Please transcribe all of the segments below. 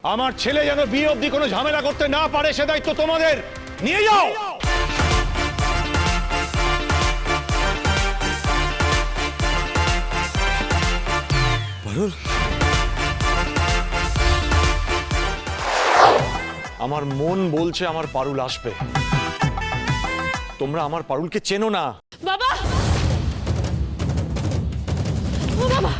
আমার ছেলে যেন বিয়ে অবধি কোনো ঝামেলা করতে না পারে সে দায়িত্ব তোমাদের। নিয়ে যাও। পারুল, আমার মন বলছে আমার পারুল আসবে। তোমরা আমার পারুলকে চেনো না। বাবা, ও বাবা,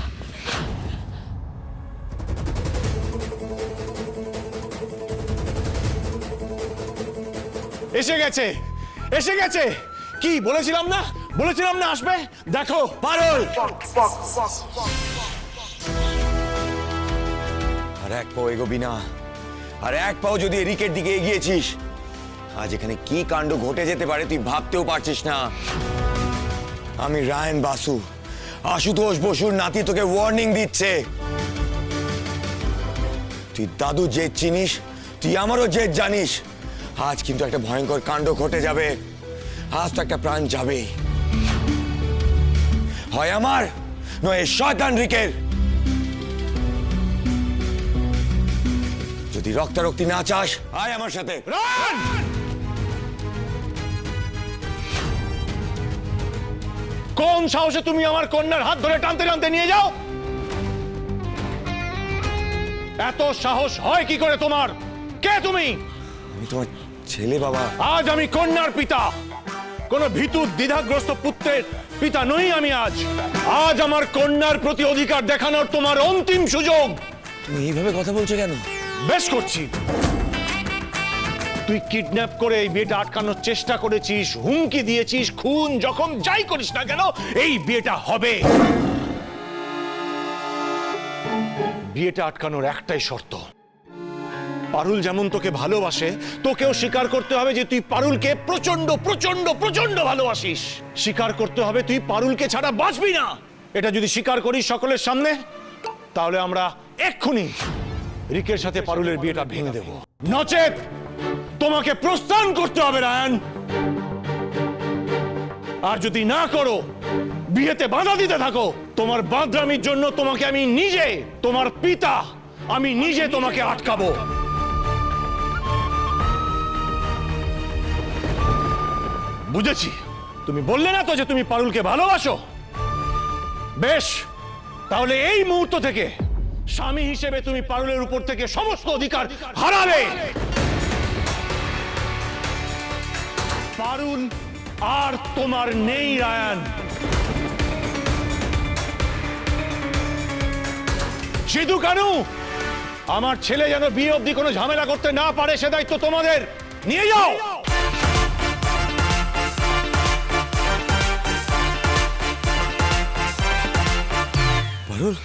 এসে গেছে, এসে গেছে। কি বলেছিলাম না, বলেছিলাম না আসবে। দেখো পারুল। আর এক পাও এগোবি না, আর এক পাও যদি এরিকের দিকে এগিয়েছিস, আজ এখানে কি কাণ্ড ঘটে যেতে পারে তুই ভাবতেও পারছিস না। আমি রায়ন বাসু, আশুতোষ বসুর নাতি, তোকে ওয়ার্নিং দিচ্ছে। তুই দাদু জেদ চিনিস, তুই আমারও জেদ জানিস। আজ কিন্তু একটা ভয়ঙ্কর কাণ্ড ঘটে যাবে। আজ তো একটা প্রাণ যাবে, হয় আমার নয় শয়তান রিকের। যদি রক্তারক্তি না চাস, আয় আমার সাথে। কোন সাহসে তুমি আমার কন্যার হাত ধরে টানতে টানতে নিয়ে যাও? এত সাহস হয় কি করে তোমার? কে তুমি? আমি তোমার ছেলে বাবা। আজ আমি কন্যার পিতা, কোন ভীতু দ্বিধাগ্রস্ত পুত্রের পিতা নই আমি। আজ আজ আমার কন্যার প্রতি অধিকার দেখানোর তোমার অন্তিম সুযোগ। তুমি এইভাবে কথা বলছো কেন? বেশ করছি। তুই কিডন্যাপ করে এই বিয়েটা আটকানোর চেষ্টা করেছিস, হুমকি দিয়েছিস, খুন জখম যাই করিস না কেন এই বিয়েটা হবে। বিয়েটা আটকানোর একটাই শর্ত, পারুল যেমন তোকে ভালোবাসে তোকেও স্বীকার করতে হবে যে তুই পারুলকে প্রচন্ড প্রচন্ড প্রচন্ড ভালোবাসিস। স্বীকার করতে হবে তুই পারুলকে ছাড়া বাঁচবি না। এটা যদি স্বীকার করিস সকলের সামনে, তাহলে আমরা এক্ষুনি রিকের সাথে পারুলের বিয়েটা ভেঙে দেব। নচেত তোমাকে প্রস্থান করতে হবে রায়ন। আর যদি না করো, বিয়েতে বাধা দিতে থাকো, তোমার বাদরামির জন্য তোমাকে আমি নিজে, তোমার পিতা আমি নিজে তোমাকে আটকাবো। বুঝেছি। তুমি বললে না তো যে তুমি পারুলকে ভালোবাসো? বেশ, তাহলে এই মুহূর্ত থেকে স্বামী হিসেবে তুমি পারুলের উপর থেকে সমস্ত অধিকার হারাবে। পারুল আর তোমার নেই রায়ন। সিধু কানু, আমার ছেলে যেন বিয়ে অবধি কোনো ঝামেলা করতে না পারে সে দায়িত্ব তোমাদের। নিয়ে যাও। পারুল।